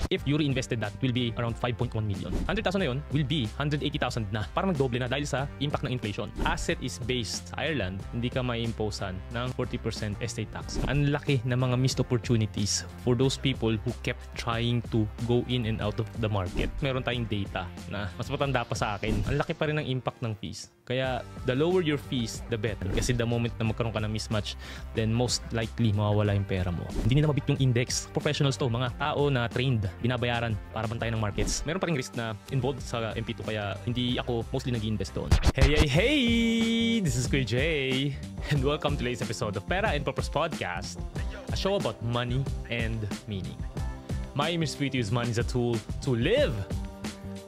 If you reinvested that, it will be around 5.1 million. 100,000 na yun will be 180,000 na. Parang nagdoble na dahil sa impact ng inflation. Asset is based sa Ireland, hindi ka mai-imposean ng 40% estate tax. Ang laki na mga missed opportunities for those people who kept trying to go in and out of the market. Meron tayong data na mas matanda pa sa akin. Ang laki pa rin ng impact ng fees. Kaya the lower your fees, the better. Kasi the moment na magkaroon ka ng mismatch, then most likely mawawala yung pera mo. Hindi nila mabit yung index. Professionals to, mga tao na trained, binabayaran para bantayan ng markets. Meron pa ring risk na involved sa MP2 kaya hindi ako mostly nag-invest doon. Hey! This is Kuya Jay and welcome to today's episode of Pera and Purpose Podcast, a show about money and meaning. My aim is for you to use money as a tool to live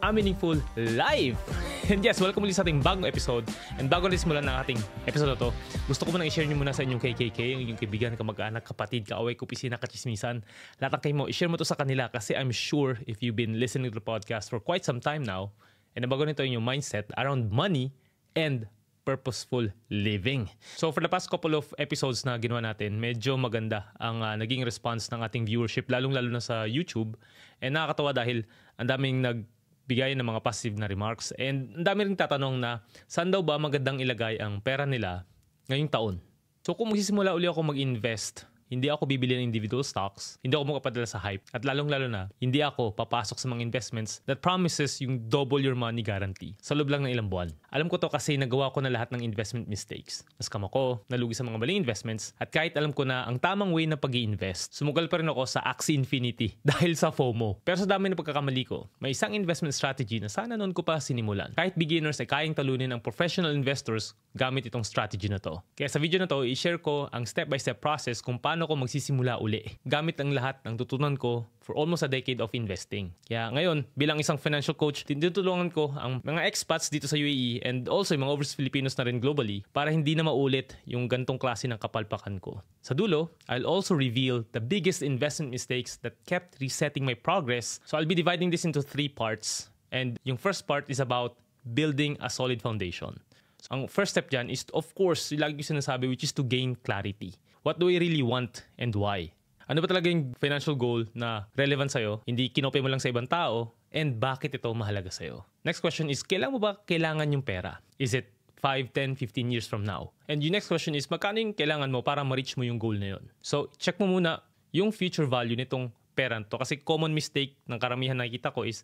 a meaningful life. And yes, welcome ulit sa ating bagong episode. And bago na simulan ng ating episode na to, gusto ko muna i-share nyo muna sa inyong KKK, yung inyong kaibigan, kamag-anak, kapatid, kaaway, kaopisina, kachismisan. Lahat ng kayo mo, i-share mo to sa kanila kasi I'm sure if you've been listening to the podcast for quite some time now, and nabago nito yung mindset around money and purposeful living. So for the past couple of episodes na ginawa natin, medyo maganda ang naging response ng ating viewership, lalong-lalo na sa YouTube. And nakakatawa dahil ang daming nagbigay ng mga positive na remarks. And ang dami rin tatanong na saan daw ba magandang ilagay ang pera nila ngayong taon. So kung magsisimula uli ako mag-invest, hindi ako bibili ng individual stocks, hindi ako magpapadala sa hype, at lalong-lalo na, hindi ako papasok sa mga investments that promises yung double your money guarantee sa loob lang ng ilang buwan. Alam ko to kasi nagawa ko na lahat ng investment mistakes. Naskam ako, nalugi sa mga maling investments, at kahit alam ko na ang tamang way na pag-i-invest, sumugal pa rin ako sa Axie Infinity dahil sa FOMO. Pero sa dami na pagkakamali ko, may isang investment strategy na sana noon ko pa sinimulan. Kahit beginners ay kayang talunin ng professional investors gamit itong strategy na to. Kaya sa video na to, i-share ko ang step-by-step process kung paano ko magsisimula uli gamit ang lahat ng tutunan ko for almost a decade of investing. Kaya ngayon, bilang isang financial coach, tinutulungan ko ang mga expats dito sa UAE and also yung mga overseas Filipinos na rin globally para hindi na maulit yung gantong klase ng kapalpakan ko. Sa dulo, I'll also reveal the biggest investment mistakes that kept resetting my progress. So I'll be dividing this into 3 parts. And yung first part is about building a solid foundation. So, ang first step dyan is, of course, lagi ko sinasabi, which is to gain clarity. What do I really want and why? Ano ba talaga yung financial goal na relevant sa'yo? Hindi kinopy mo lang sa ibang tao? And bakit ito mahalaga sa'yo? Next question is, kailan mo ba kailangan yung pera? Is it 5, 10, 15 years from now? And yung next question is, magkano yung kailangan mo para ma-reach mo yung goal na yun? So, check mo muna yung future value nitong pera to. Kasi common mistake ng karamihan na nakikita ko is,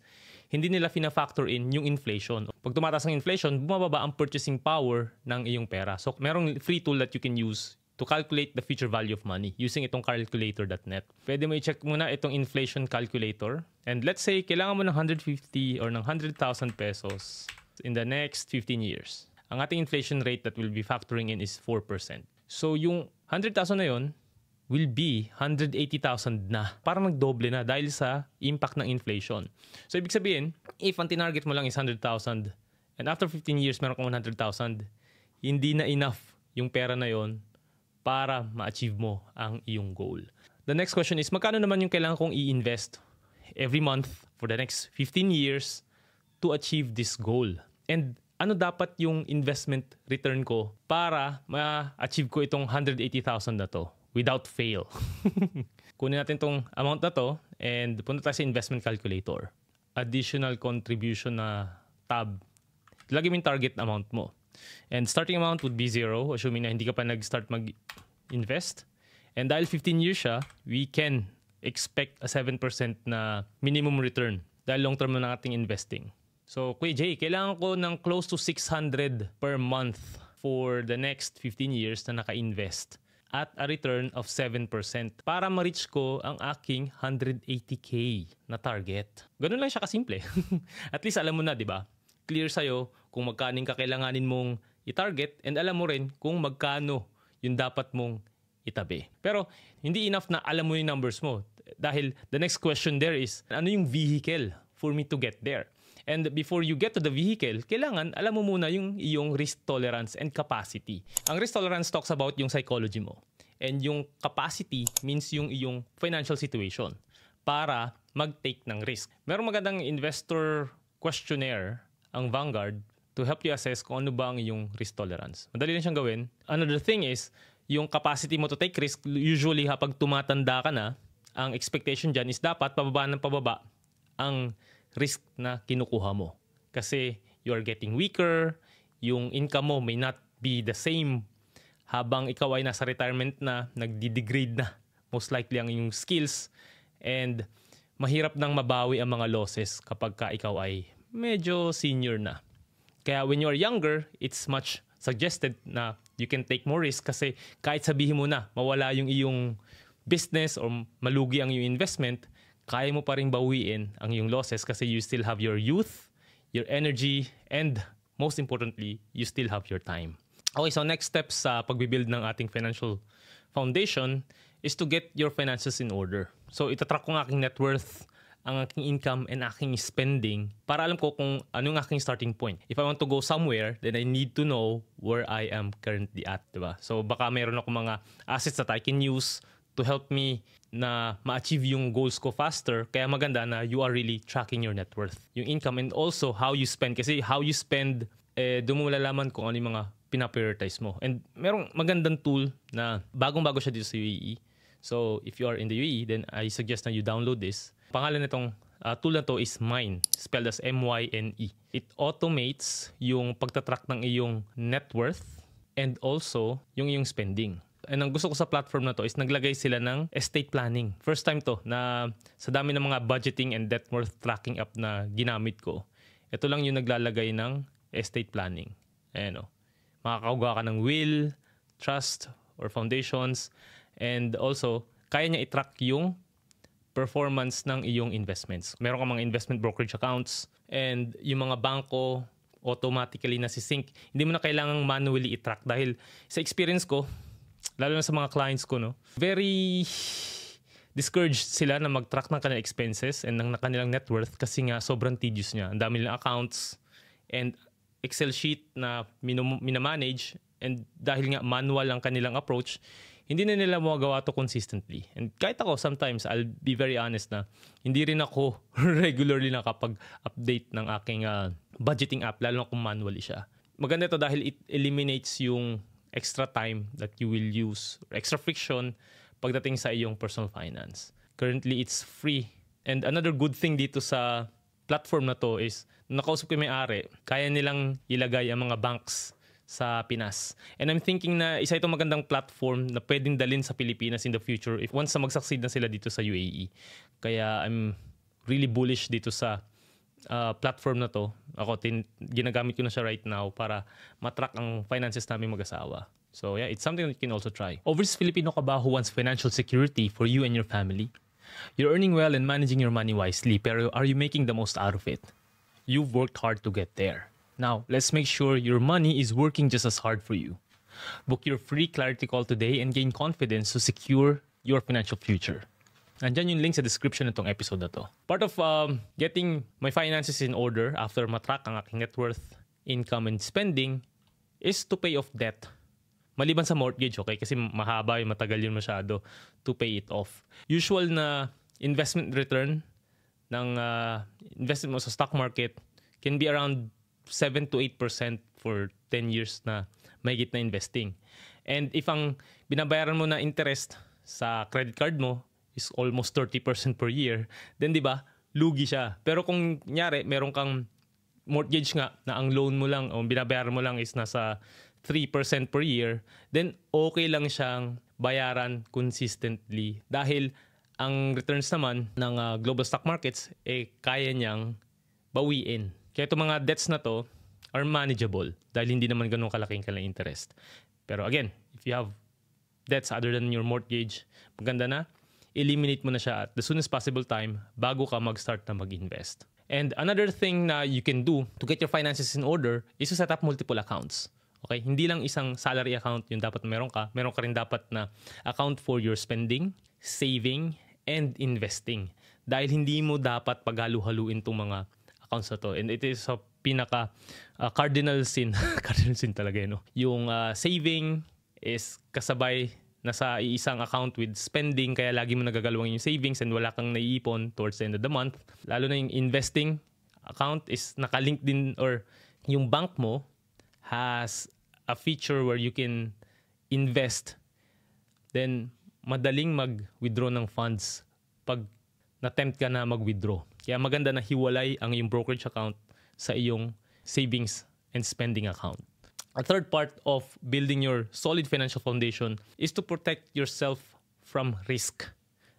hindi nila fina-factor in yung inflation. Pag tumataas ang inflation, bumababa ang purchasing power ng iyong pera. So, merong free tool that you can use to calculate the future value of money using itong calculator.net. Pwede mo i-check muna itong inflation calculator. And let's say, kailangan mo ng 150 or ng 100,000 pesos in the next 15 years. Ang ating inflation rate that we'll be factoring in is 4%. So, yung 100,000 na yun will be 180,000 na. Parang nagdoble na dahil sa impact ng inflation. So, ibig sabihin, if ang tinarget mo lang is 100,000 and after 15 years meron kang 100,000, hindi na enough yung pera na yon para ma-achieve mo ang iyong goal. The next question is, magkano naman yung kailangan kong i-invest every month for the next 15 years to achieve this goal? And ano dapat yung investment return ko para ma-achieve ko itong 180,000 na to without fail? Kunin natin itong amount na to and punta tayo sa investment calculator. Additional contribution na tab. Lagay mo yung target amount mo. And starting amount would be 0, assuming na hindi ka pa nag-start mag-invest. And dahil 15 years siya, we can expect a 7% na minimum return dahil long-term na ng ating investing. So, Kuya Jay, kailangan ko ng close to 600 per month for the next 15 years na naka-invest at a return of 7% para ma-reach ko ang aking 180K na target. Ganun lang siya kasimple. At least alam mo na, di ba? Clear sa'yo kung magkano kakailanganin mong i-target and alam mo rin kung magkano yung dapat mong itabi. Pero hindi enough na alam mo yung numbers mo dahil the next question there is, ano yung vehicle for me to get there? And before you get to the vehicle, kailangan alam mo muna yung iyong risk tolerance and capacity. Ang risk tolerance talks about yung psychology mo. And yung capacity means yung iyong financial situation para mag-take ng risk. Merong magandang investor questionnaire ang Vanguard to help you assess kung ano ba ang iyong risk tolerance. Madali lang siyang gawin. Another thing is, yung capacity mo to take risk, usually kapag tumatanda ka na, ang expectation dyan is dapat pababa ng pababa ang risk na kinukuha mo. Kasi you are getting weaker, yung income mo may not be the same habang ikaw ay nasa retirement na, nagdi-degrade na most likely ang iyong skills, and mahirap nang mabawi ang mga losses kapag ka ikaw ay medyo senior na. Kaya when you are younger, it's much suggested na you can take more risk kasi kahit sabihin mo na mawala yung iyong business or malugi ang iyong investment, kaya mo pa rin bawiin ang iyong losses kasi you still have your youth, your energy, and most importantly, you still have your time. Okay, so next steps sa pagbibuild ng ating financial foundation is to get your finances in order. So itatrack ko ang aking net worth, ang aking income, and aking spending para alam ko kung ano yung aking starting point. If I want to go somewhere, then I need to know where I am currently at, diba? So baka mayroon ako mga assets that I can use to help me na ma-achieve yung goals ko faster. Kaya maganda na you are really tracking your net worth, yung income, and also how you spend. Kasi how you spend, doon mo malalaman kung ano yung mga pinaprioritize mo. And merong magandang tool na bagong-bago siya dito sa UAE. So if you are in the UAE, then I suggest na you download this. Pangalan nitong tool na to is Myne, spelled as M-Y-N-E. It automates yung pagtatrack ng iyong net worth and also yung iyong spending. And ang gusto ko sa platform na to is naglagay sila ng estate planning. First time to na sa dami ng mga budgeting and net worth tracking app na ginamit ko, ito lang yung naglalagay ng estate planning. Ayan o. Makakakuha ka ng will, trust, or foundations. And also, kaya niya i-track yung performance ng iyong investments. Meron ka mga investment brokerage accounts and yung mga bangko automatically nasi-sync. Hindi mo na kailangang manually i-track dahil sa experience ko, lalo na sa mga clients ko, no, very discouraged sila na mag-track ng kanilang expenses and ng kanilang net worth kasi nga sobrang tedious niya. Ang dami nilang accounts and Excel sheet na minamanage, and dahil nga manual ang kanilang approach, hindi na nila magawa to consistently. And kahit ako, sometimes, I'll be very honest na hindi rin ako regularly nakapag-update ng aking budgeting app, lalo na kung manually siya. Maganda ito dahil it eliminates yung extra time that you will use, or extra friction pagdating sa iyong personal finance. Currently, it's free. And another good thing dito sa platform na to is, nakausap ko yung may-ari, kaya nilang ilagay ang mga banks sa Pinas. And I'm thinking na isa itong magandang platform na pwedeng dalhin sa Pilipinas in the future if once na mag-succeed na sila dito sa UAE. Kaya I'm really bullish dito sa platform na to. Ako, ginagamit ko na siya right now para matrack ang finances namin mag-asawa. So yeah, it's something that you can also try. Overseas Filipino ka ba who wants financial security for you and your family? You're earning well and managing your money wisely, pero are you making the most out of it? You've worked hard to get there. Now, let's make sure your money is working just as hard for you. Book your free clarity call today and gain confidence to secure your financial future. Nandyan yung link sa description nitong episode na to. Part of getting my finances in order after matrack ang aking net worth, income, and spending is to pay off debt. Maliban sa mortgage, okay? Kasi mahaba yung matagal yun masyado to pay it off. Usual na investment return ng investment mo sa stock market can be around 7 to 8% for 10 years na mahigit na investing. And if ang binabayaran mo na interest sa credit card mo is almost 30% per year, then di ba, lugi siya. Pero kung nyari, meron kang mortgage nga na ang loan mo lang o binabayaran mo lang is nasa 3% per year, then okay lang siyang bayaran consistently dahil ang returns naman ng global stock markets kaya niyang bawiin. Kaya itong mga debts na to are manageable dahil hindi naman ganun kalaking interest. Pero again, if you have debts other than your mortgage, maganda na, eliminate mo na siya at the soonest possible time bago ka mag-start na mag-invest. And another thing na you can do to get your finances in order is to set up multiple accounts. Okay? Hindi lang isang salary account yung dapat meron ka. Meron ka rin dapat na account for your spending, saving, and investing. Dahil hindi mo dapat paghalu-haluin itong mga accounts na to. And it is a pinaka cardinal sin. Cardinal sin talaga yun. No? Yung saving is kasabay nasa isang account with spending, kaya lagi mo nagagalawang yung savings and wala kang naiipon towards the end of the month. Lalo na yung investing account is nakalink din, or yung bank mo has a feature where you can invest, then madaling mag-withdraw ng funds pag na-tempt ka na mag-withdraw. Kaya maganda na hiwalay ang iyong brokerage account sa iyong savings and spending account. A third part of building your solid financial foundation is to protect yourself from risk.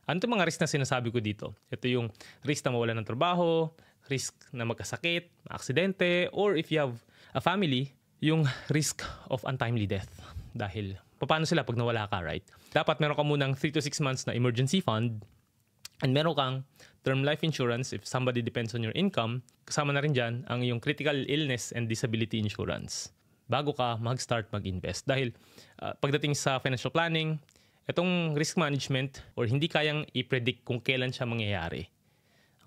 Ano itong mga risk na sinasabi ko dito? Ito yung risk na mawala ng trabaho, risk na magkasakit, aksidente, or if you have a family, yung risk of untimely death. Dahil paano sila pag nawala ka, right? Dapat meron ka munang 3 to 6 months na emergency fund and meron kang term life insurance if somebody depends on your income. Kasama na rin dyan ang iyong critical illness and disability insurance bago ka mag-start mag-invest. Dahil pagdating sa financial planning, itong risk management or hindi kayang i-predict kung kailan siya mangyayari.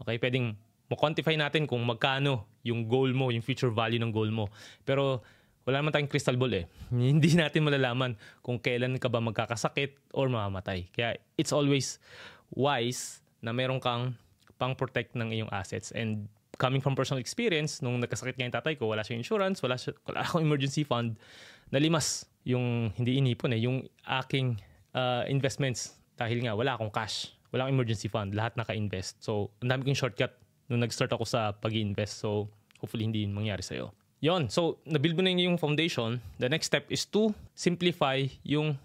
Okay, pwedeng mo-quantify natin kung magkano yung goal mo, yung future value ng goal mo. Pero wala naman tayong crystal ball eh. Hindi natin malalaman kung kailan ka ba magkakasakit or mamamatay. Kaya it's always wise na meron kang pang-protect ng iyong assets. And coming from personal experience, nung nagkasakit nga yung tatay ko, wala siyang insurance, wala akong emergency fund, nalimas yung hindi inipon eh, yung aking investments dahil nga wala akong cash, wala akong emergency fund, lahat naka-invest. So, ang dami kong shortcut nung nag-start ako sa pag-invest. So, hopefully hindi yun mangyari sa'yo. Yon, so na-build mo na yung foundation. The next step is to simplify yung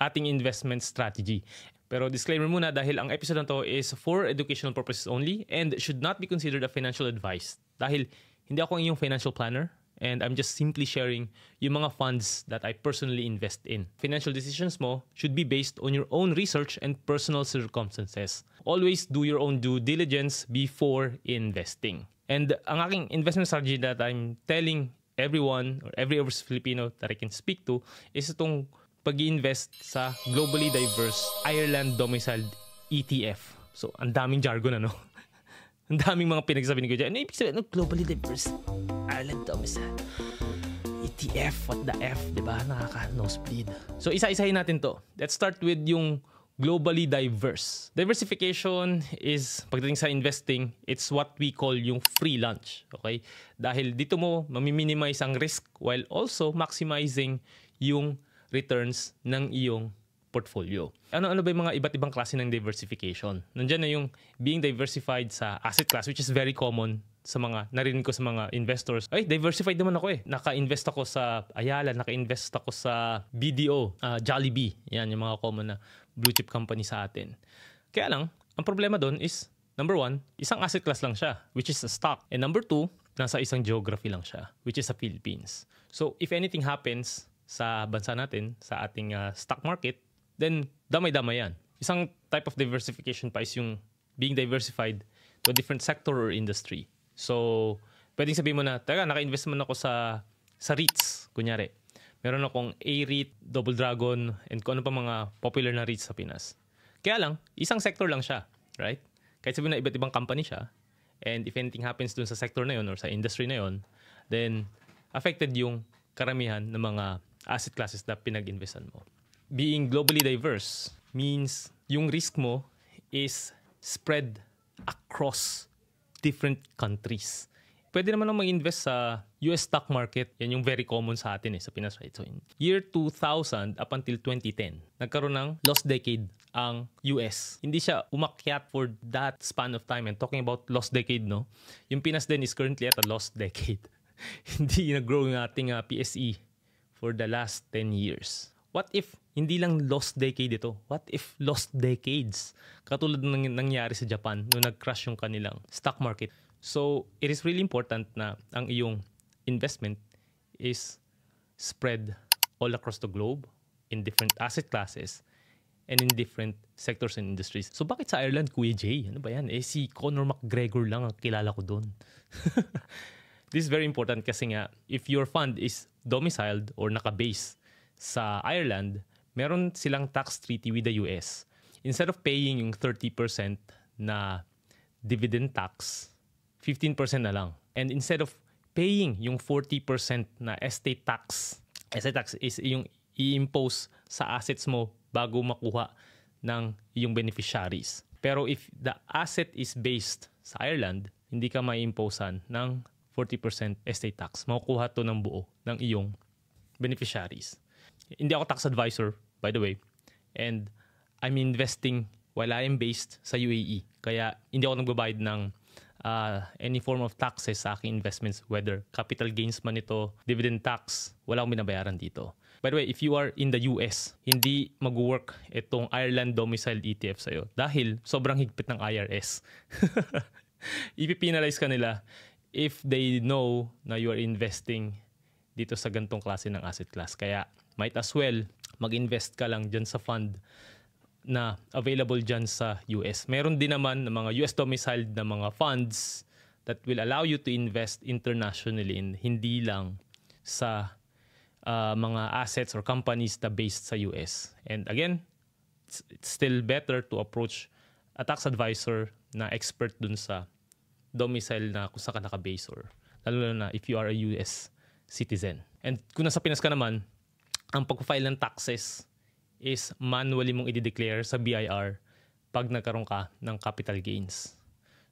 ating investment strategy. Pero disclaimer muna dahil ang episode na to is for educational purposes only and should not be considered a financial advice. Dahil hindi ako ang iyong financial planner and I'm just simply sharing yung mga funds that I personally invest in. Financial decisions mo should be based on your own research and personal circumstances. Always do your own due diligence before investing. And ang aking investment strategy that I'm telling everyone or every overseas Filipino that I can speak to is itong pag-i-invest sa globally diverse Ireland domiciled ETF. So, ang daming jargon ano? Ang daming mga pinagsasabi ni Kuya. Ano ibig sabihin? Globally diverse Ireland domiciled ETF. What the F? Diba? Nakaka-nosebleed. So, isa-isahin natin to. Let's start with yung globally diverse. Diversification is, pagdating sa investing, it's what we call yung free lunch. Okay? Dahil dito mo mamiminimize ang risk while also maximizing yung returns ng iyong portfolio. Ano-ano ba yung mga iba't ibang klase ng diversification? Nandiyan na yung being diversified sa asset class, which is very common sa mga, narinig ko sa mga investors. Ay, diversified naman ako eh. Naka-invest ako sa Ayala, naka-invest ako sa BDO, Jollibee. Yan, yung mga common na blue chip company sa atin. Kaya lang, ang problema doon is, number one, isang asset class lang siya, which is a stock. And number two, nasa isang geography lang siya, which is sa Philippines. So, if anything happens sa bansa natin, sa ating stock market, then damay-damay yan. Isang type of diversification pa is yung being diversified to a different sector or industry. So, pwedeng sabihin mo na, teka, naka-invest man ako sa REITs, kunyari. Meron akong A-REIT, Double Dragon, and kung ano pa mga popular na REITs sa Pinas. Kaya lang, isang sector lang siya, right? Kahit sabihin na iba't ibang company siya, and if anything happens dun sa sector na yun or sa industry na yun, then affected yung karamihan ng mga asset classes na pinag-investan mo. Being globally diverse means yung risk mo is spread across different countries. Pwede naman mag-invest sa US stock market. Yan yung very common sa atin sa Pinas, right? So in year 2000 up until 2010, nagkaroon ng lost decade ang US. Hindi siya umakyat for that span of time. And talking about lost decade, no? Yung Pinas din is currently at a lost decade. Hindi nag-grow yung ating PSE for the last 10 years. What if hindi lang lost decade ito? What if lost decades? Katulad ng nangyari sa Japan nung nag-crash yung kanilang stock market. So, it is really important na ang iyong investment is spread all across the globe in different asset classes and in different sectors and industries. So, bakit sa Ireland, Kuya Jay? Ano ba yan? Si Conor McGregor lang ang kilala ko doon. This is very important kasi nga, if your fund is domiciled or naka-base sa Ireland, meron silang tax treaty with the US. Instead of paying yung 30% na dividend tax, 15% na lang. And instead of paying yung 40% na estate tax is yung i-impose sa assets mo bago makuha ng iyong beneficiaries. Pero if the asset is based sa Ireland, hindi ka mai-imposean ng 40% estate tax. Makukuha to ng buo ng iyong beneficiaries. Hindi ako tax advisor, by the way. And I'm investing while I am based sa UAE. Kaya hindi ako nagbabayad ng any form of taxes sa aking investments, whether capital gains man ito, dividend tax, wala akong binabayaran dito. By the way, if you are in the US, hindi mag-work itong Ireland domiciled ETF sa'yo dahil sobrang higpit ng IRS. Ipipenalize ka nila if they know na you are investing dito sa gantong klase ng asset class. Kaya might as well mag-invest ka lang dyan sa fund na available dyan sa US. Meron din naman ng mga US domiciled na mga funds that will allow you to invest internationally and hindi lang sa mga assets or companies na based sa US. And again, it's still better to approach a tax advisor na expert dun sa domicile na kung saan ka naka-base or lalo na if you are a US citizen. And kung nasa Pinas ka naman, ang pag-file ng taxes is manually mong i-declare sa BIR pag nagkaroon ka ng capital gains.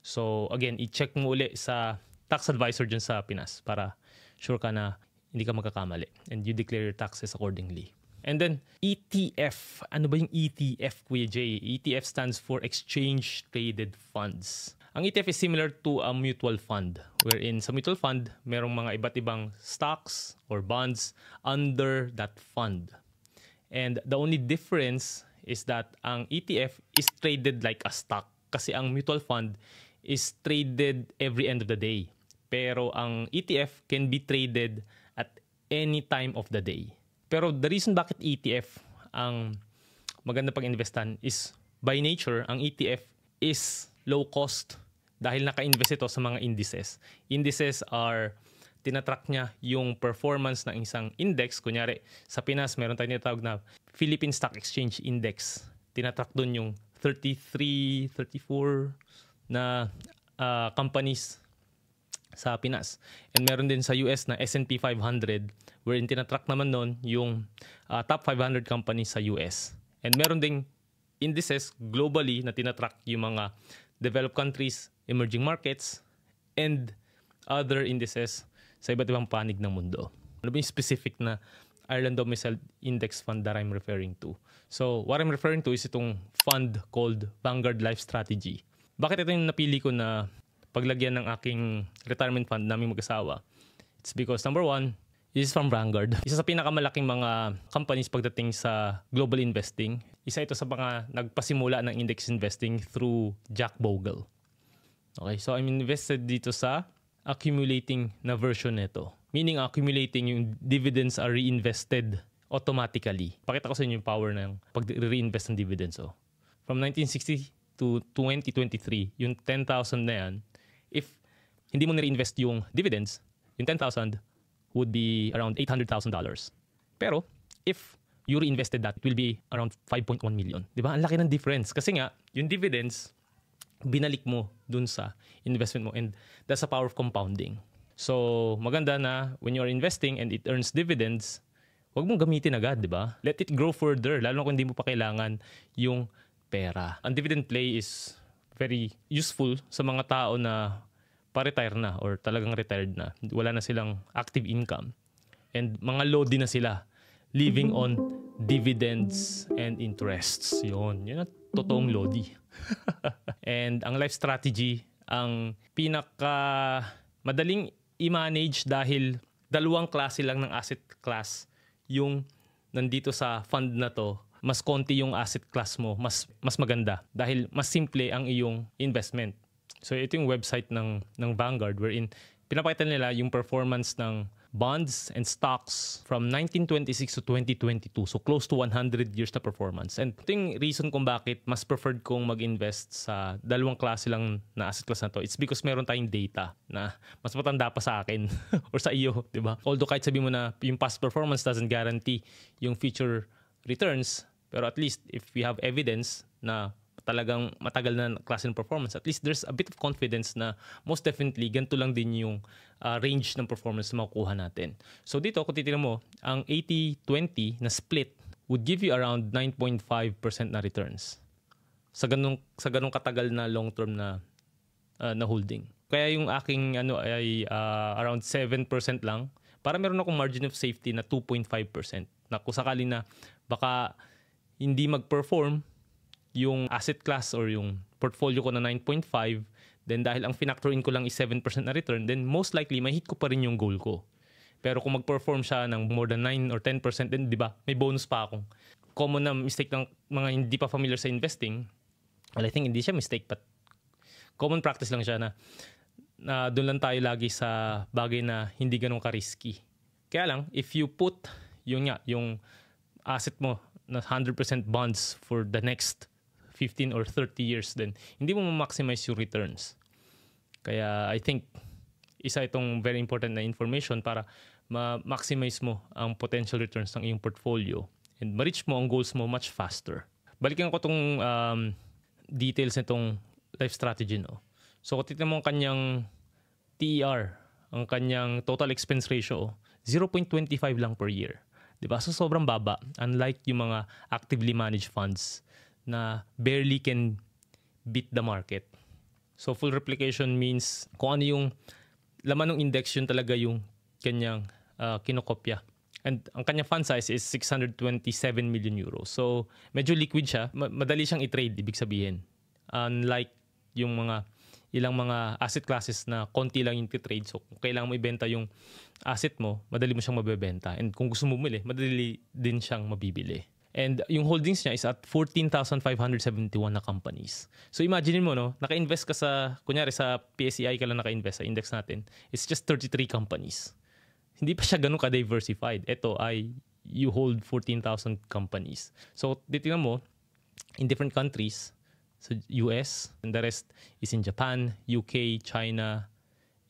So again, i-check mo uli sa tax advisor dyan sa Pinas para sure ka na hindi ka magkakamali and you declare your taxes accordingly. And then ETF. Ano ba yung ETF, Kuya Jay? ETF stands for Exchange Traded Funds. Ang ETF is similar to a mutual fund wherein sa mutual fund, merong mga iba't ibang stocks or bonds under that fund. And the only difference is that ang ETF is traded like a stock kasi ang mutual fund is traded every end of the day. Pero ang ETF can be traded at any time of the day. Pero the reason bakit ETF ang maganda pag-investan is by nature, ang ETF is low cost dahil naka-invest ito sa mga indices. Indices are tinatrack niya yung performance ng isang index. Kunyari, sa Pinas, meron tayong tinatawag na Philippine Stock Exchange Index. Tinatrack doon yung 33, 34 na companies sa Pinas. And meron din sa US na S&P 500 wherein tinatrack naman doon yung top 500 companies sa US. And meron ding indices globally na tinatrack yung mga developed countries, emerging markets, and other indices sa iba't ibang panig ng mundo. Ano ba yung specific na Ireland Domiciled Index Fund that I'm referring to? So, what I'm referring to is itong fund called Vanguard Life Strategy. Bakit ito yung napili ko na paglagyan ng aking retirement fund naming mag-asawa? It's because number one, this is from Vanguard. Isa sa pinakamalaking mga companies pagdating sa global investing. Isa ito sa mga nagpasimula ng index investing through Jack Bogle. Okay, so I'm invested dito sa accumulating na version nito. Meaning accumulating yung dividends are reinvested automatically. Pakita ko sa inyo yung power ng pag-reinvest ng dividends. So, from 1960 to 2023, yung 10,000 na yan, if hindi mo na-reinvest yung dividends, yung 10,000 would be around $800,000. Pero, if you reinvested that, it will be around 5.1 million. Diba? Ang laki ng difference. Kasi nga, yung dividends, binalik mo dun sa investment mo. And that's the power of compounding. So, maganda na when you're investing and it earns dividends, huwag mong gamitin agad, di ba? Let it grow further, lalo kung hindi mo pa kailangan yung pera. Ang dividend play is very useful sa mga tao na pa-retire na or talagang retired na. Wala na silang active income. And mga lodi na sila, living on dividends and interests. Yun ang totoong lodi. And ang life strategy, ang pinaka madaling i-manage dahil dalawang klase lang ng asset class yung nandito sa fund na to. Mas konti yung asset class mo, mas maganda dahil mas simple ang iyong investment. So ito yung website ng Vanguard wherein pinapakita nila yung performance ng bonds and stocks from 1926 to 2022. So close to 100 years na performance. And ito yung reason kung bakit mas preferred kong mag-invest sa dalawang klase lang na asset class na to. It's because meron tayong data na mas matanda pa sa akin or sa iyo, di ba? Although kahit sabi mo na yung past performance doesn't guarantee yung future returns, pero at least if we have evidence na talagang matagal na klase ng performance, at least there's a bit of confidence na most definitely ganito lang din yung range ng performance na makukuha natin. So dito, kung titignan mo, ang 80-20 na split would give you around 9.5% na returns sa ganung katagal na long-term na holding. Kaya yung aking ay around 7% lang para meron akong margin of safety na 2.5% na kung sakali na baka hindi mag-perform yung asset class or yung portfolio ko na 9.5, then dahil ang finactor in ko lang is 7% na return, then most likely may hit ko pa rin yung goal ko. Pero kung mag-perform siya ng more than 9 or 10%, then di ba, may bonus pa akong. Common na mistake ng mga hindi pa familiar sa investing, well, I think hindi siya mistake, but common practice lang siya na doon lang tayo lagi sa bagay na hindi ganun ka-risky. Kaya lang, if you put yung asset mo na 100% bonds for the next 15 or 30 years, then hindi mo ma-maximize yung returns. Kaya I think isa itong very important na information para ma-maximize mo ang potential returns ng iyong portfolio and ma-reach mo ang goals mo much faster. Balikan ko itong details nitong life strategy, no? So kung titignan mo ang kanyang TER, ang kanyang total expense ratio, 0.25 lang per year. Diba? So sobrang baba. Unlike yung mga actively managed funds na barely can beat the market. So full replication means kung ano yung laman ng index, yun talaga yung kanyang kinokopya. And ang kanyang fund size is 627 million euros. So medyo liquid siya. Madali siyang i-trade, ibig sabihin. Unlike yung ilang mga asset classes na konti lang yung trade. So kung kailangan mo ibenta yung asset mo, madali mo siyang mabebenta. And kung gusto mo bumili, madali din siyang mabibili. And yung holdings niya is at 14,571 na companies. So imagine mo, no, naka-invest ka kunyari sa PSEI ka lang naka-invest sa index natin, it's just 33 companies. Hindi pa siya ganun ka-diversified. Ito ay you hold 14,000 companies. So titingnan mo, in different countries, so US, and the rest is in Japan, UK, China,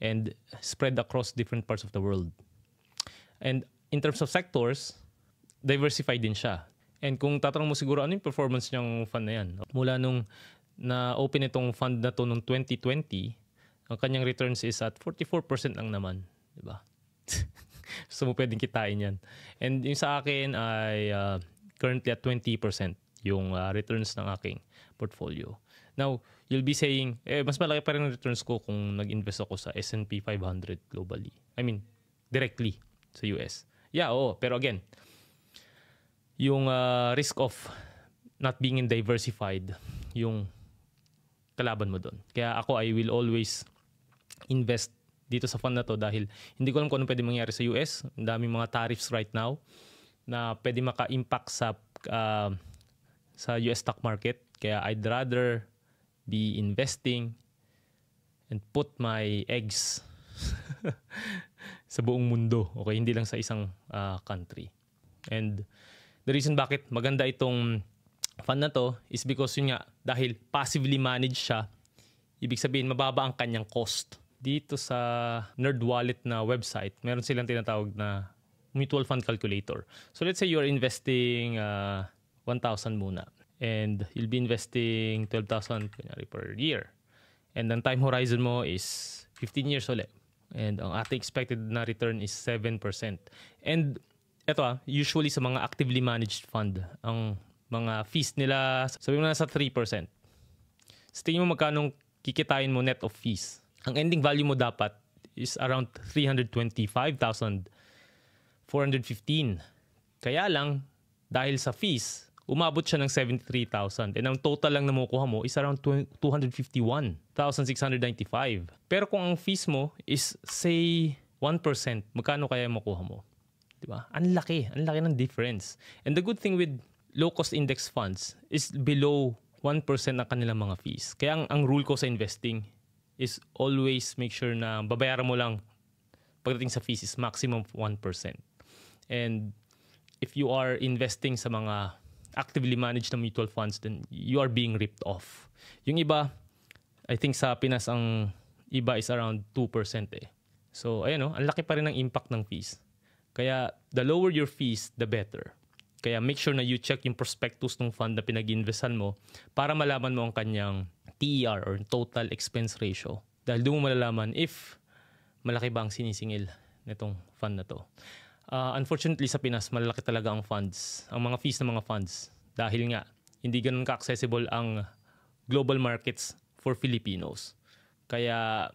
and spread across different parts of the world. And in terms of sectors, diversified din siya. And kung tatanong mo siguro ano yung performance niyang fund na yan, mula nung na-open itong fund na to noong 2020, ang kanyang returns is at 44% lang naman. Diba? So mo pwedeng kitain yan. And yung sa akin ay currently at 20% yung returns ng aking portfolio. Now, you'll be saying, mas malaki pa rin ang returns ko kung nag-invest ako sa S&P 500 globally. I mean, directly sa US. Yeah, oo. Pero again, yung risk of not being diversified, yung kalaban mo doon. Kaya ako, I will always invest dito sa fund na to dahil hindi ko alam kung ano pwede mangyari sa US. Ang daming mga tariffs right now na pwede maka-impact sa US stock market. Kaya I'd rather be investing and put my eggs sa buong mundo. Okay, hindi lang sa isang country. And the reason bakit maganda itong fund na to is because yun nga, dahil passively managed siya, ibig sabihin mababa ang kanyang cost. Dito sa NerdWallet na website, meron silang tinatawag na mutual fund calculator. So let's say you're investing 1,000 muna. And you'll be investing 12,000 per year. And ang time horizon mo is 15 years ulit. And ang ating expected na return is 7%. And ito usually sa mga actively managed fund, ang mga fees nila, sabihin mo na sa 3%. So tingin mo magkano kikitain mo net of fees. Ang ending value mo dapat is around 325,415. Kaya lang, dahil sa fees, umabot siya ng 73,000. And ang total lang na makukuha mo is around 251,695. Pero kung ang fees mo is, say, 1%, magkano kaya makukuha mo? Diba? Ang laki ng difference. And the good thing with low-cost index funds is below 1% ng kanilang mga fees. Kaya ang rule ko sa investing is always make sure na babayaran mo lang pagdating sa fees is maximum 1%. And if you are investing sa mga actively managed na mutual funds, then you are being ripped off. Yung iba, I think sa Pinas ang iba is around 2% eh. So, ayun ang laki pa rin ng impact ng fees. Kaya, the lower your fees, the better. Kaya make sure na you check yung prospectus ng fund na pinag-investan mo para malaman mo ang kanyang TER or total expense ratio. Dahil doon mo malalaman if malaki ba ang sinisingil nitong fund na to. Unfortunately sa Pinas, malalaki talaga ang funds, ang mga fees ng mga funds. Dahil nga, hindi ganun ka-accessible ang global markets for Filipinos. Kaya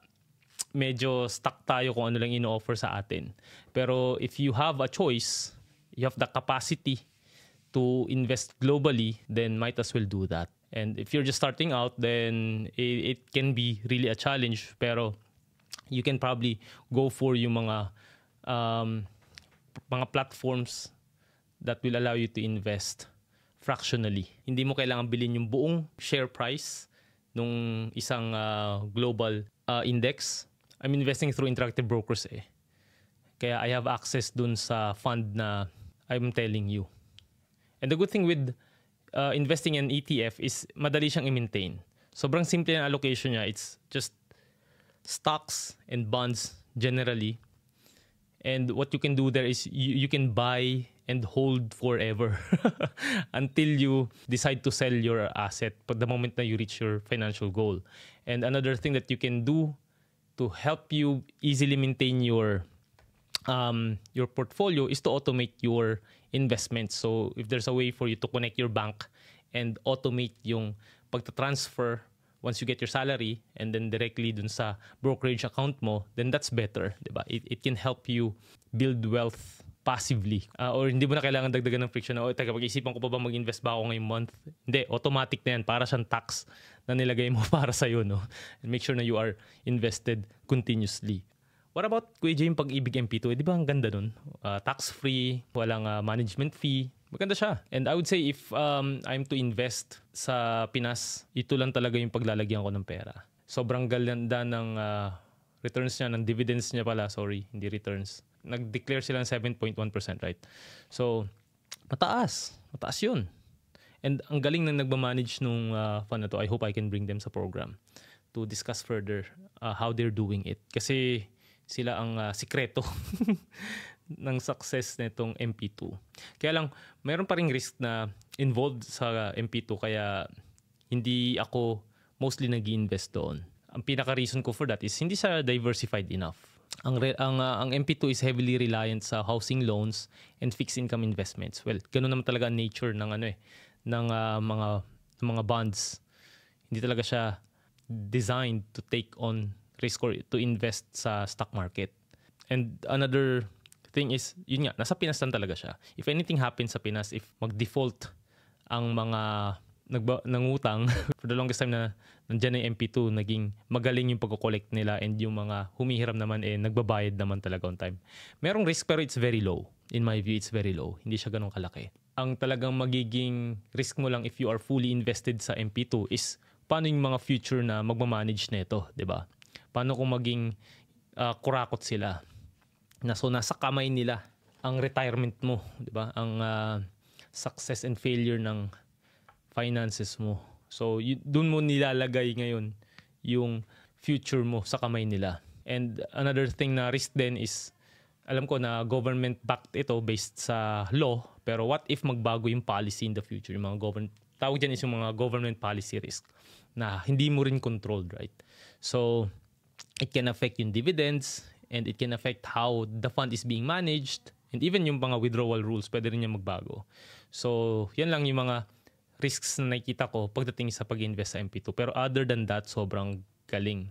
medyo stuck tayo kung ano lang ino-offer sa atin. Pero if you have a choice, you have the capacity to invest globally, then might as well do that. And if you're just starting out, then it can be really a challenge. Pero you can probably go for yung mga platforms that will allow you to invest fractionally. Hindi mo kailangan bilhin yung buong share price nung isang global index. I'm investing through Interactive Brokers eh. Kaya I have access dun sa fund na I'm telling you. And the good thing with investing in ETF is madali siyang i-maintain. Sobrang simple yung allocation niya. It's just stocks and bonds generally. And what you can do there is you can buy and hold forever until you decide to sell your asset the moment na you reach your financial goal. And another thing that you can do to help you easily maintain your portfolio is to automate your investments. So if there's a way for you to connect your bank and automate yung pagta-transfer once you get your salary and then directly dun sa brokerage account mo, then that's better, diba? It can help you build wealth passively. Or hindi mo na kailangan dagdagan ng friction na, teka, pag-isipan ko pa ba mag-invest ba ako ngayong month? Hindi, automatic na yan. Para siyang tax na nilagay mo para sa'yo, no? And make sure na you are invested continuously. What about Kuya Jay, yung Pag-ibig MP2? Di ba ang ganda nun? Tax-free, walang management fee. Maganda siya. And I would say if I'm to invest sa Pinas, ito lang talaga yung paglalagyan ko ng pera. Sobrang ganda ng returns niya, ng dividends niya pala. Sorry, hindi returns. Nag-declare sila ng 7.1%, right? So, mataas. Mataas yun. And ang galing na nagmamanage nung fund na to. I hope I can bring them sa program to discuss further how they're doing it. Kasi sila ang sikreto ng success nitong MP2. Kaya lang, mayroon pa ring risk na involved sa MP2 kaya hindi ako mostly nag-invest doon. Ang pinaka-reason ko for that is hindi siya diversified enough. Ang MP2 is heavily reliant sa housing loans and fixed income investments. Well, ganun naman talaga ang nature ng mga bonds. Hindi talaga siya designed to take on risk or to invest sa stock market. And another thing is, yun nga, nasa Pinas lang talaga siya. If anything happens sa Pinas, if mag-default ang mga nangutang, for the longest time na nandiyan na yung MP2, naging magaling yung pag-collect nila and yung mga humihiram naman nagbabayad naman talaga on time. Merong risk pero it's very low. In my view, it's very low. Hindi siya ganun kalaki. Ang talagang magiging risk mo lang if you are fully invested sa MP2 is paano yung mga future na magmamanage nito, di ba? Paano kung maging kurakot sila? So nasa kamay nila ang retirement mo, di ba? Ang success and failure ng finances mo. So doon mo nilalagay ngayon yung future mo sa kamay nila. And another thing na risk din is, alam ko na government-backed ito based sa law, pero what if magbago yung policy in the future? Yung mga tawag dyan is yung mga government policy risk na hindi mo rin controlled, right? So it can affect yung dividends and it can affect how the fund is being managed and even yung mga withdrawal rules, pwede rin yung magbago. So yan lang yung mga risks na nakikita ko pagdating sa pag-invest sa MP2. Pero other than that, sobrang galing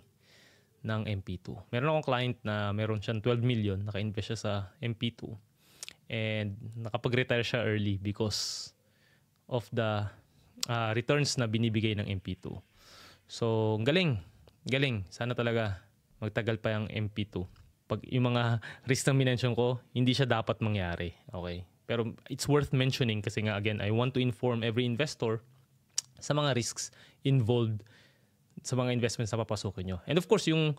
ng MP2. Meron akong client na meron siyang 12 million, naka-invest siya sa MP2 and nakapag-retire siya early because of the returns na binibigay ng MP2. So, galing. Sana talaga magtagal pa yung MP2. Pag yung mga risk na minention ko, hindi siya dapat mangyari. Okay? Pero it's worth mentioning kasi nga, again, I want to inform every investor sa mga risks involved sa mga investments na papasukin nyo. And of course, yung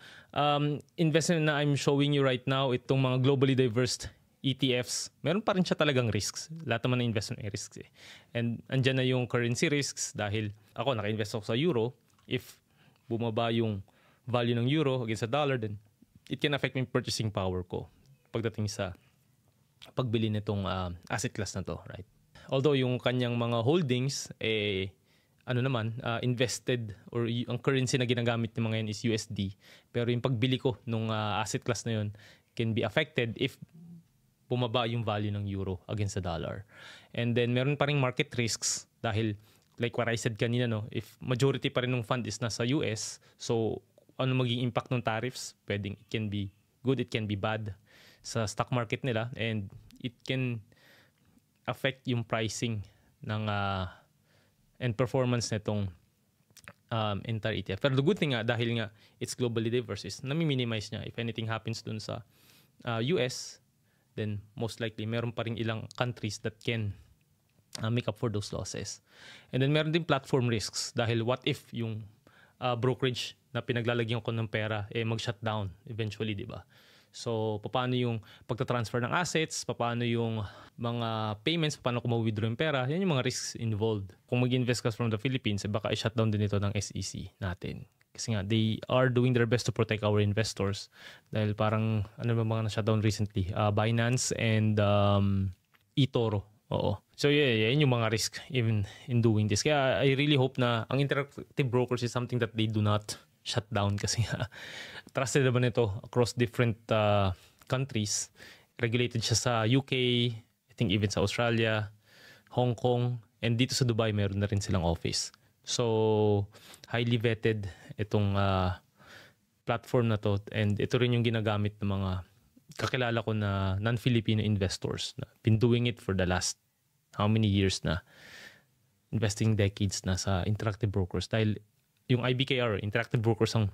investment na I'm showing you right now, itong mga globally diverse ETFs, meron pa rin siya talagang risks. Lahat naman ng investment ay risks eh. And andyan na yung currency risks dahil ako, naka-invest ako sa euro. If bumaba yung value ng euro against sa dollar, then it can affect my purchasing power ko pagdating sa pagbili nitong asset class na to, right? Although yung kanyang mga holdings, invested or ang currency na ginagamit ng mga yan is USD. Pero yung pagbili ko nung asset class na yun can be affected if bumaba yung value ng euro against the dollar. And then meron pa ring market risks dahil like what I said kanina, no, if majority pa rin ng fund is nasa US, so ano maging impact ng tariffs? Pwedeng it can be good, it can be bad sa stock market nila and it can affect yung pricing ng and performance nitong entire ETF. Pero the good thing nga, dahil nga it's globally diverse, is nami-minimize niya. If anything happens dun sa US, then most likely meron pa rin ilang countries that can make up for those losses. And then meron din platform risks dahil what if yung brokerage na pinaglalagyan ko ng pera mag-shutdown eventually, di ba? So, paano yung pagta-transfer ng assets, paano yung mga payments, paano ko ma-withdraw yung pera, yan yung mga risks involved. Kung mag-invest ka from the Philippines, baka i-shutdown din ito ng SEC natin. Kasi nga, they are doing their best to protect our investors. Dahil parang, ano ba mga na-shutdown recently? Binance and eToro. Oo. So, yan yung mga risk even in doing this. Kaya I really hope na ang Interactive Brokers is something that they do not shut down kasi trusted naman ito across different countries. Regulated siya sa UK, I think even sa Australia, Hong Kong, and dito sa Dubai meron na rin silang office. So, highly vetted itong platform na to, and ito rin yung ginagamit ng mga kakilala ko na non-Filipino investors na been doing it for the last how many years na, investing decades na sa Interactive Brokers. Dahil yung IBKR, Interactive Brokers, ang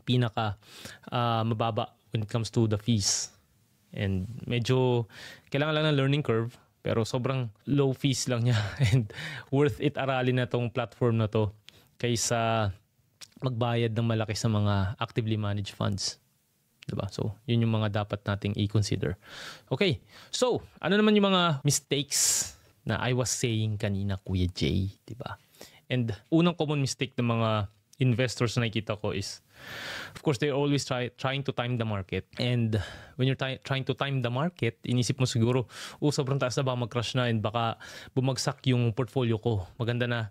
pinaka mababa when it comes to the fees. And medyo kailangan lang ng learning curve, pero sobrang low fees lang niya and worth it aralin na tong platform na to kaysa magbayad ng malaki sa mga actively managed funds. Diba? So, yun yung mga dapat nating i-consider. Okay, so ano naman yung mga mistakes na I was saying kanina, Kuya Jay, diba? And unang common mistake ng mga investors na nakikita ko is, of course, they're always trying to time the market. And when you're trying to time the market, inisip mo siguro, sobrang taas na, baka mag-crash na and baka bumagsak yung portfolio ko. Maganda na,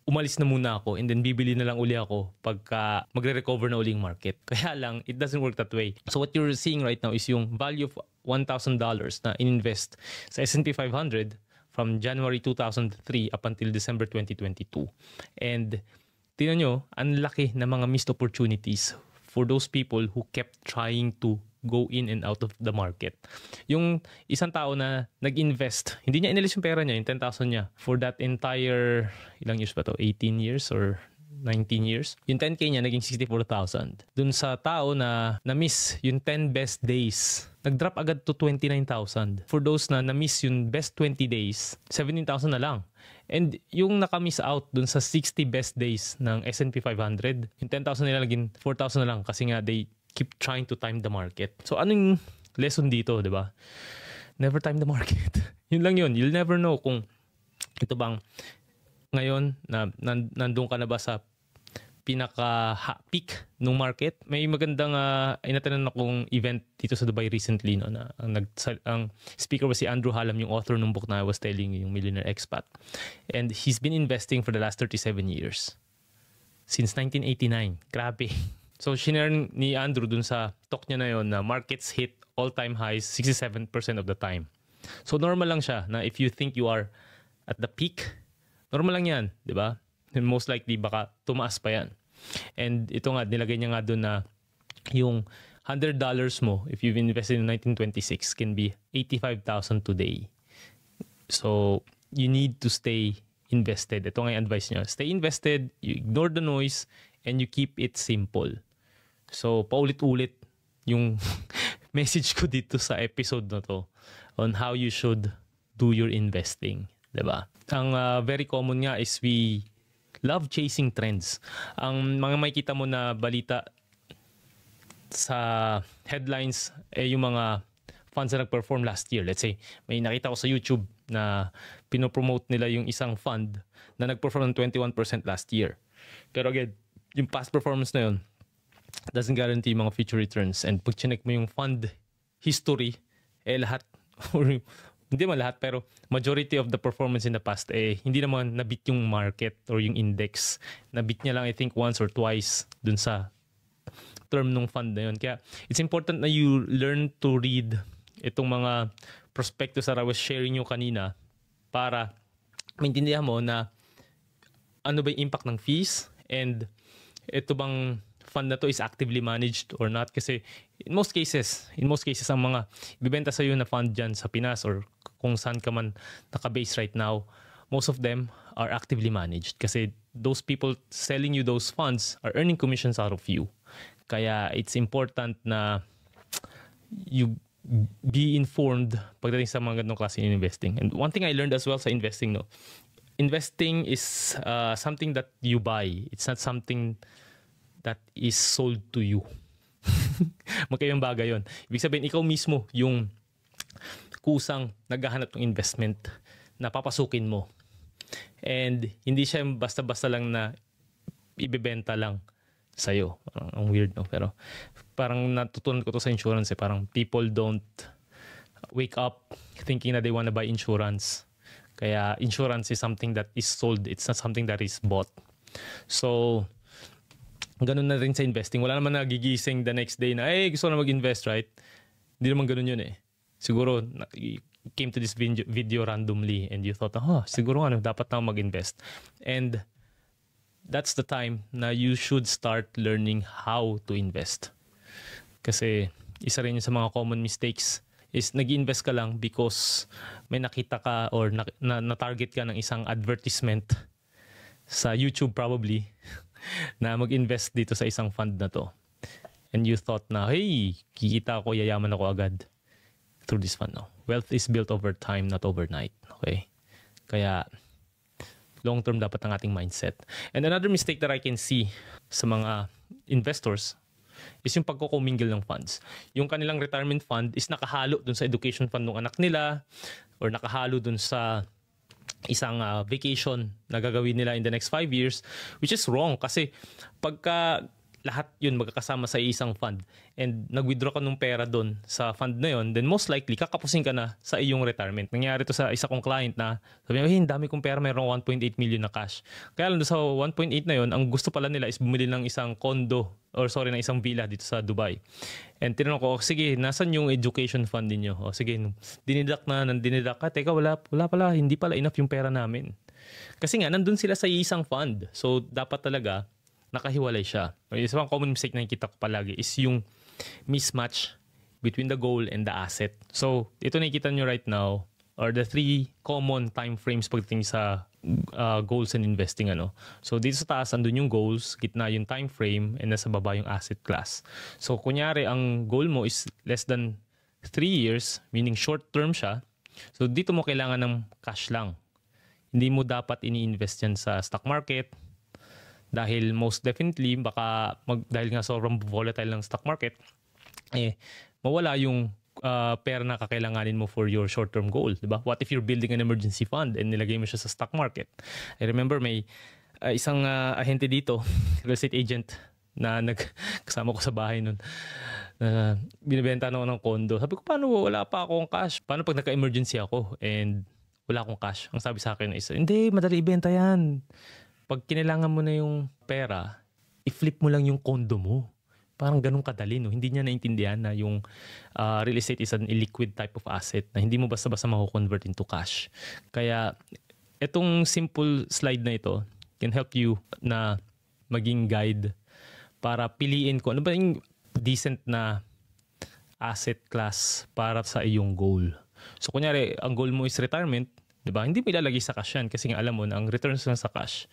umalis na muna ako and then bibili na lang uli ako pagka magre-recover na uli yung market. Kaya lang, it doesn't work that way. So what you're seeing right now is yung value of $1,000 na in-invest sa S&P 500 from January 2003 up until December 2022. And tingnan nyo, ang laki na mga missed opportunities for those people who kept trying to go in and out of the market. Yung isang tao na nag-invest, hindi niya inalis yung pera niya, yung 10,000 niya, for that entire, ilang years ba to? 18 years or 19 years. Yung 10K niya naging 64,000. Dun sa tao na na-miss yung 10 best days, nag-drop agad to 29,000. For those na na-miss yung best 20 days, 17,000 na lang. And yung naka-miss out dun sa 60 best days ng S&P 500, yung 10,000 nila naging 4,000 na lang kasi nga they keep trying to time the market. So anong lesson dito, di ba? Never time the market. Yun lang yun. You'll never know kung ito bang ngayon na nandun ka na ba sa pinaka-peak ng market. May magandang inatanan akong event dito sa Dubai recently, no, na ang speaker was si Andrew Hallam, yung author ng book na I was telling you, yung Millionaire Expat. And he's been investing for the last 37 years. Since 1989. Grabe. So, shinare ni Andrew dun sa talk niya na yon na markets hit all-time highs 67% of the time. So, normal lang siya na if you think you are at the peak, normal lang yan, di ba? And most likely, baka tumaas pa yan. And ito nga, nilagay niya nga dun na yung $100 mo, if you've invested in 1926, can be 85,000 today. So, you need to stay invested. Ito nga yung advice niya. Stay invested, you ignore the noise, and you keep it simple. So, paulit-ulit yung message ko dito sa episode na to on how you should do your investing. Diba? Ang very common nga is we love chasing trends. Ang mga makikita mo na balita sa headlines, yung mga funds na nag-perform last year. Let's say, may nakita ko sa YouTube na pinopromote nila yung isang fund na nag-perform ng 21% last year. Pero again, yung past performance na yun doesn't guarantee mga future returns. And pag chinek mo yung fund history, lahat, or hindi man lahat, pero majority of the performance in the past, hindi naman nabit yung market or yung index. Nabit niya lang, I think, once or twice dun sa term ng fund na yun. Kaya it's important na you learn to read itong mga prospectus that I was sharing yung kanina para maintindihan mo na ano ba yung impact ng fees and ito bang fund na to is actively managed or not. Kasi in most cases ang mga ibibenta sa iyo na fund dyan sa Pinas or kung saan ka man naka-base right now, most of them are actively managed. Kasi those people selling you those funds are earning commissions out of you. Kaya it's important na you be informed pagdating sa mga ganitong klase ng investing. And one thing I learned as well sa investing, no, investing is something that you buy. It's not something that is sold to you. Magkaibang bagay yun. Ibig sabihin, ikaw mismo yung kusang naghahanap ng investment na papasukin mo. And hindi siya basta-basta lang na ibebenta lang sa'yo. Ang weird, no? Pero parang natutunan ko to sa insurance eh. Parang people don't wake up thinking that they wanna buy insurance. Kaya insurance is something that is sold. It's not something that is bought. So, ganun na rin sa investing. Wala naman nagigising the next day na, gusto na mag-invest, right? Hindi naman ganun yun eh. Siguro, you came to this video randomly and you thought, siguro dapat na mag-invest. And that's the time na you should start learning how to invest. Kasi isa rin sa mga common mistakes is nag-invest ka lang because may nakita ka or na-target ka ng isang advertisement sa YouTube probably na mag-invest dito sa isang fund na to. And you thought na, hey, kikita ako, yayaman ako agad through this fund. No? Wealth is built over time, not overnight. Okay? Kaya, long-term dapat ang ating mindset. And another mistake that I can see sa mga investors is yung pagkukumingle ng funds. Yung kanilang retirement fund is nakahalo dun sa education fund ng anak nila or nakahalo dun sa isang vacation na gagawin nila in the next 5 years, which is wrong kasi pagka lahat yun magkakasama sa isang fund and nag-withdraw ka ng pera doon sa fund na yun, then most likely kakapusin ka na sa iyong retirement. Nangyari to sa isa kong client na sabi niya, ang dami kong pera, mayroong 1.8 million na cash. Kaya lang doon sa 1.8 na yun, ang gusto pala nila is bumili ng isang condo ng isang villa dito sa Dubai. And tinanong ko, sige, nasan yung education fund niyo? O sige, dinidak. Teka, wala pala, hindi pala enough yung pera namin. Kasi nga, nandun sila sa isang fund. So, dapat talaga nakahiwalay siya. Isa pang common mistake na nakikita ko palagi is yung mismatch between the goal and the asset. So, ito nakikita nyo right now are the 3 common time frames pagdating sa goals and investing. So, dito sa taas, andun yung goals, gitna yung time frame, and nasa baba yung asset class. So, kunyari, ang goal mo is less than 3 years, meaning short term siya. So, dito mo kailangan ng cash lang. Hindi mo dapat ini-invest yan sa stock market, dahil most definitely baka dahil nga sobrang volatile ng stock market mawala yung pera na kakailanganin mo for your short-term goal, diba? What if you're building an emergency fund and nilagay mo siya sa stock market? I remember may isang ahente dito, real estate agent na kasama ko sa bahay nun, na binibenta na ako ng condo. Sabi ko, paano wala pa akong cash? Paano pag nagka-emergency ako and wala akong cash? Ang sabi sa akin is, hindi, madali ibenta yan. Pag kinailangan mo na yung pera, i-flip mo lang yung condo mo. Parang ganun kadali, no? Hindi niya naintindihan na yung real estate is an illiquid type of asset na hindi mo basta-basta mako-convert into cash. Kaya, itong simple slide na ito can help you na maging guide para piliin ko ano ba yung decent na asset class para sa iyong goal. So, kunyari, ang goal mo is retirement, diba? Hindi mo ilalagay sa cash yan kasi nga alam mo na ang returns lang sa cash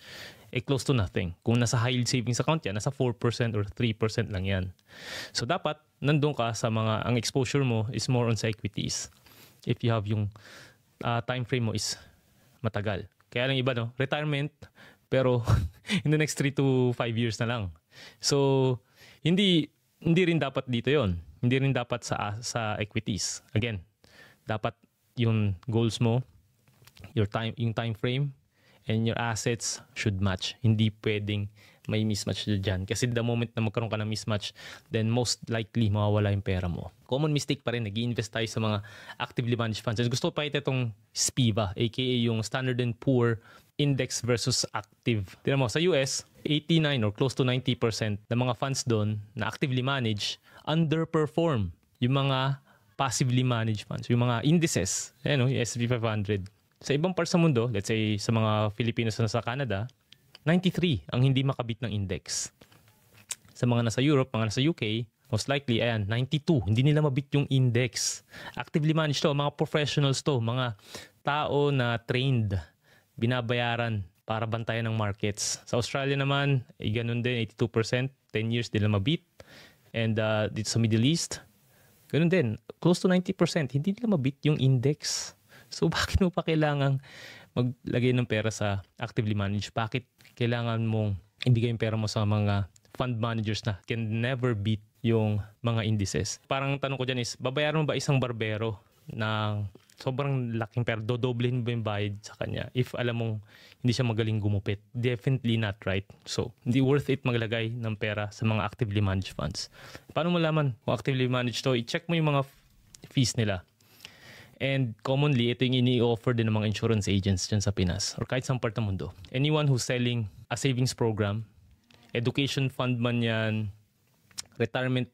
close to nothing. Kung nasa high yield savings account yan, nasa 4% or 3% lang yan. So dapat nandun ka sa ang exposure mo is more on sa equities. If you have yung time frame mo is matagal. Kaya lang iba, no? Retirement, pero in the next 3 to 5 years na lang. So hindi rin dapat dito yon. Hindi rin dapat sa equities. Again, dapat yung goals mo, yung time frame and your assets should match. Hindi pwedeng may mismatch dyan. Kasi the moment na magkaroon ka ng mismatch, then most likely mawawala yung pera mo. Common mistake pa rin, nag-i-invest tayo sa mga actively managed funds. Gusto ko pa itong SPIVA, aka yung Standard & Poor Index versus Active. Tignan mo, sa US, 89 or close to 90% ng mga funds doon na actively managed underperform yung mga passively managed funds, yung mga indices, yung S&P 500. Sa ibang parts sa mundo, let's say sa mga Filipinos na sa Canada, 93 ang hindi makabit ng index. Sa mga nasa Europe, mga nasa UK, most likely, 92. Hindi nila mabit yung index. Actively managed to, mga professionals to, mga tao na trained, binabayaran para bantayan ng markets. Sa Australia naman, ganun din, 82%, 10 years nila mabit. And dito sa Middle East, ganun din, close to 90%, hindi nila mabit yung index. So bakit mo pa kailangang maglagay ng pera sa actively managed? Bakit kailangan mong ibigay yung pera mo sa mga fund managers na can never beat yung mga indices? Parang tanong ko dyan is, babayaran mo ba isang barbero ng sobrang laking pera, dodoblehin ba yung bayad sa kanya if alam mong hindi siya magaling gumupit? Definitely not, right? So, hindi worth it maglagay ng pera sa mga actively managed funds. Paano mo laman kung actively managed to? I-check mo yung mga fees nila. And commonly, ito yung ini-offer din ng mga insurance agents dyan sa Pinas or kahit sa part ng mundo. Anyone who's selling a savings program, education fund man yan, retirement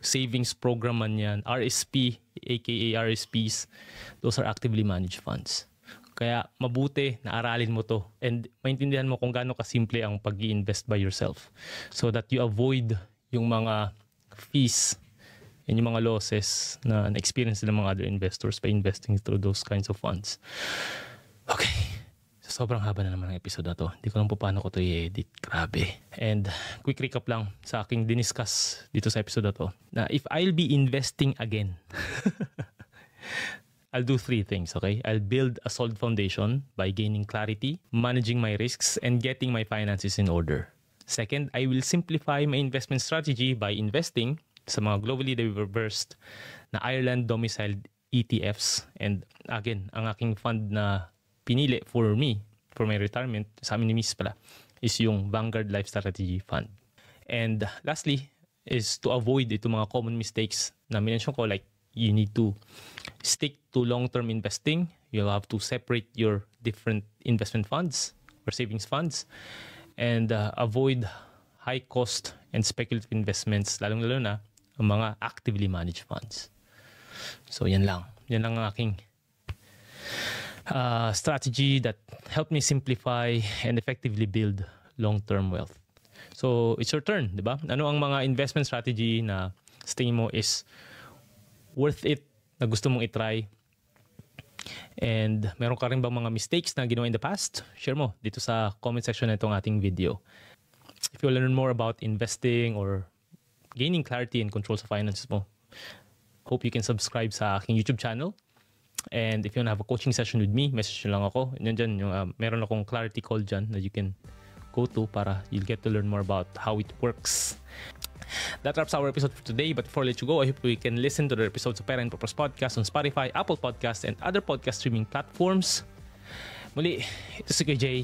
savings program man yan, RSP, aka RSPs, those are actively managed funds. Kaya mabuti na aralin mo to and maintindihan mo kung gaano kasimple ang pag-i-invest by yourself so that you avoid yung mga fees and yung mga losses na na-experience ng mga other investors by investing through those kinds of funds. Okay. Sobrang haba na naman ang episode na to. Hindi ko lang po paano ko to i-edit. Grabe. And quick recap lang sa aking diniscuss dito sa episode na to. Na if I'll be investing again, I'll do 3 things, okay? I'll build a solid foundation by gaining clarity, managing my risks, and getting my finances in order. Second, I will simplify my investment strategy by investing sa mga globally diverse na Ireland domiciled ETFs. And again, ang aking fund na pinili for me, for my retirement, sa amin ni Miss pala, is yung Vanguard Life Strategy Fund. And lastly, is to avoid itong mga common mistakes na minention ko, like you need to stick to long-term investing. You'll have to separate your different investment funds or savings funds and avoid high cost and speculative investments, lalong-lalo na ang mga actively managed funds. So yan lang. Yan lang ang aking strategy that helped me simplify and effectively build long-term wealth. So, it's your turn, di ba? Ano ang mga investment strategy na sa tingin mo is worth it, na gusto mong itry? And meron ka rin bang mga mistakes na ginawa in the past? Share mo dito sa comment section na itong ating video. If you learn more about investing or gaining clarity and control sa finances mo, hope you can subscribe sa aking YouTube channel. And if you want to have a coaching session with me, message nyo lang ako. Dyan, meron akong clarity call dyan that you can go to para you'll get to learn more about how it works. That wraps our episode for today. But before I let you go, I hope we can listen to the episodes of Pera and Purpose Podcast on Spotify, Apple Podcasts, and other podcast streaming platforms. Muli, ito si KJ,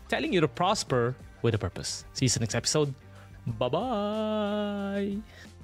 telling you to prosper with a purpose. See you sa next episode. Bye-bye!